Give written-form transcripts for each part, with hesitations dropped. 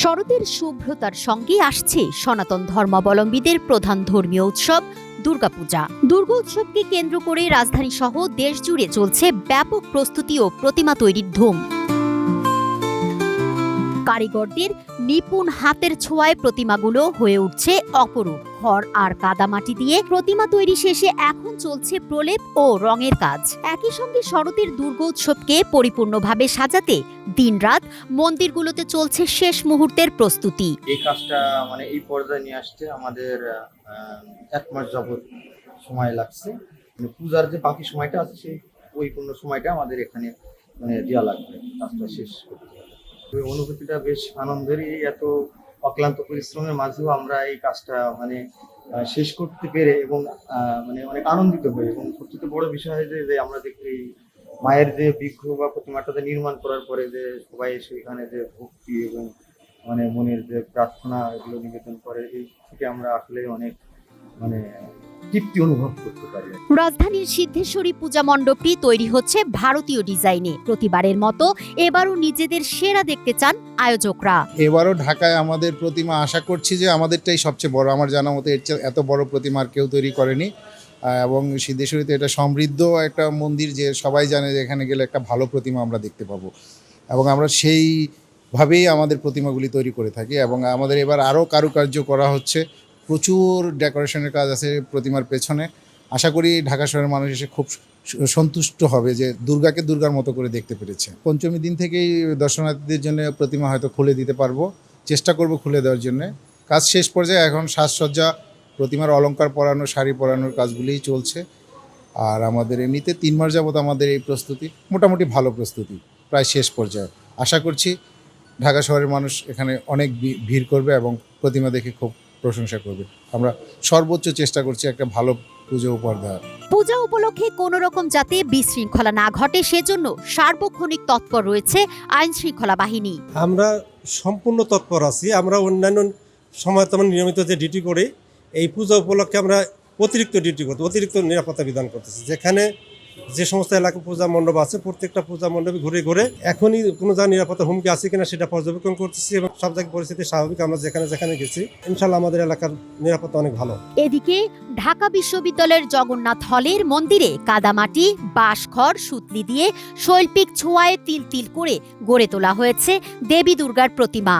শরতের শুভ্রতার সঙ্গে আসছে সনাতন ধর্মাবলম্বীদের প্রধান ধর্মীয় উৎসব দুর্গাপূজা। দুর্গোৎসবকে কেন্দ্র করে রাজধানী সহ দেশ জুড়ে চলছে ব্যাপক প্রস্তুতি ও প্রতিমা তৈরির ধুম। কারিগরদের নিপুণ হাতের ছোঁয়ায় প্রতিমাগুলো হয়ে উঠছে অপরূপ। খড় আর কাদামাটি দিয়ে প্রতিমা তৈরি শেষে এখন চলছে প্রলেপ ও রঙের কাজ। একই সঙ্গে শরতের দুর্গোৎসবকে পরিপূর্ণভাবে সাজাতে দিনরাত মন্দিরগুলোতে চলছে শেষ মুহূর্তের প্রস্তুতি। এই কাজটা এই পর্যায়ে নিয়ে আসতে আমাদের 1 মাস যাবত সময় লাগছে। পূজার যে বাকি সময়টা আছে সেই পরিপূর্ণ সময়টা আমাদের এখানে দেওয়া লাগবে কাজটা শেষ করতে হবে। অনুভূতিটা বেশ আনন্দেরই। এত অক্লান্ত পরিশ্রমের মাঝেও আমরা এই কাজটা শেষ করতে পেরে এবং অনেক আনন্দিত হই। এবং সবচেয়ে বড় বিষয় যে আমরা দেখি মায়ের যে বিগ্রহ বা প্রতিমাটা নির্মাণ করার পরে যে সবাই সেখানে যে ভক্তি এবং মনের যে প্রার্থনা এগুলো নিবেদন করে, এই থেকে আমরা আসলে অনেক তৃপ্তি অনুভব করতে পারি। রাজধানীর সিদ্ধেশ্বরী পূজা মণ্ডপটি তৈরি হচ্ছে ভারতীয় ডিজাইনে। প্রতিবারের মতো এবারও নিজেদের সেরা দেখতে চান আয়োজকরা। এবারও ঢাকায় আমাদের প্রতিমা আশা করছি যে আমাদেরটাই সবচেয়ে বড়। আমার জানা মতো এত বড় প্রতিমা আর কেউ তৈরি করেনি। এবং সিদ্ধেশ্বরীতে এটা সমৃদ্ধ একটা মন্দির, যে সবাই জানে যে এখানে গেলে একটা ভালো প্রতিমা আমরা দেখতে পাবো। এবং আমরা সেইভাবেই আমাদের প্রতিমাগুলি তৈরি করে থাকি। এবং আমাদের এবার আরও কারুকার্য করা হচ্ছে, প্রচুর ডেকোরেশনের কাজ আছে প্রতিমার পেছনে। আশা করি ঢাকা শহরের মানুষ এসে খুব সন্তুষ্ট হবে যে দুর্গাকে দুর্গার মতো করে দেখতে পেরেছে। পঞ্চমী দিন থেকেই দর্শনার্থীদের জন্য প্রতিমা হয়তো খুলে দিতে পারবো, চেষ্টা করব খুলে দেওয়ার জন্য। কাজ শেষ পর্যায়ে, এখন সাজসজ্জা, প্রতিমার অলংকার পরানো, শাড়ি পরানোর কাজগুলিই চলছে। আর আমাদের এমনিতে 3 মাস যাবত আমাদের এই প্রস্তুতি মোটামুটি ভালো প্রস্তুতি, প্রায় শেষ পর্যায়ে। আশা করছি ঢাকা শহরের মানুষ এখানে অনেক ভিড় করবে এবং প্রতিমা দেখে খুব প্রশংসা করবে। আমরা সর্বোচ্চ চেষ্টা করছি একটা ভালো পুজো উপহার দেওয়ার। পূজা উপলক্ষে কোনো রকম যাতে বিশৃঙ্খলা না ঘটে সেজন্য সার্বক্ষণিক তৎপর রয়েছে আইন শৃঙ্খলা বাহিনী। আমরা সম্পূর্ণ তৎপর আছি। আমরা অন্যান্য সময় তেমন নিয়মিত যে ডিউটি করি, এই পূজা উপলক্ষে আমরা অতিরিক্ত ডিউটি করতে, অতিরিক্ত নিরাপত্তা বিধান করতেছি। যেখানে যে সমস্ত এলাকায় পূজা মণ্ডপ আছে, প্রত্যেকটা পূজা মণ্ডপে ঘুরে ঘুরে এখনই কোনো যা নিরাপত্তা হুমকি আছে কিনা সেটা পর্যবেক্ষণ করতেছি। এবং সব জায়গায় পরিস্থিতি স্বাভাবিক। আমরা যেখানে গেছি ইনশাল্লাহ আমাদের এলাকার নিরাপত্তা অনেক ভালো। এদিকে ঢাকা বিশ্ববিদ্যালয়ের জগন্নাথ হলের মন্দিরে কাদামাটি, বাঁশখড়, সুতলি দিয়ে শৈল্পিক ছোঁয়ায় তিল তিল করে গড়ে তোলা হয়েছে দেবী দুর্গার প্রতিমা।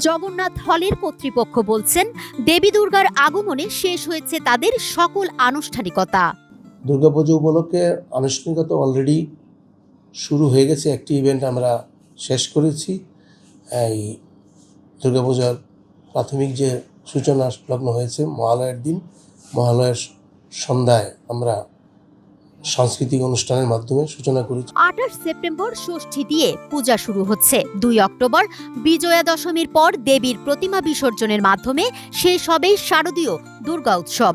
জগন্নাথ হলের কর্তৃপক্ষ বলছেন, দেবী দুর্গার আগমনে শেষ হয়েছে তাদের সকল আনুষ্ঠানিকতা। দুর্গাপুজো উপলক্ষে আনুষ্ঠানিকতা অলরেডি শুরু হয়ে গেছে। একটি ইভেন্ট আমরা শেষ করেছি। এই দুর্গাপূজার প্রাথমিক যে সূচনা লগ্ন হয়েছে মহালয়ের দিন, মহালয়ের সন্ধ্যায় আমরা সাংস্কৃতিক অনুষ্ঠানের মাধ্যমে সূচনা করেছি। 28 সেপ্টেম্বর ষষ্ঠী দিয়ে পূজা শুরু হচ্ছে। 2 অক্টোবর বিজয়া দশমীর পর দেবীর প্রতিমা বিসর্জনের মাধ্যমে শেষ হবে শারদীয় দুর্গা উৎসব।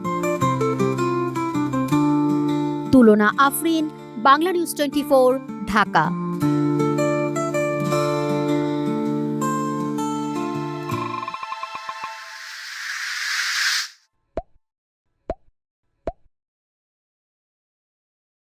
তুলনা আফরিন, বাংলা নিউজ 24, ঢাকা।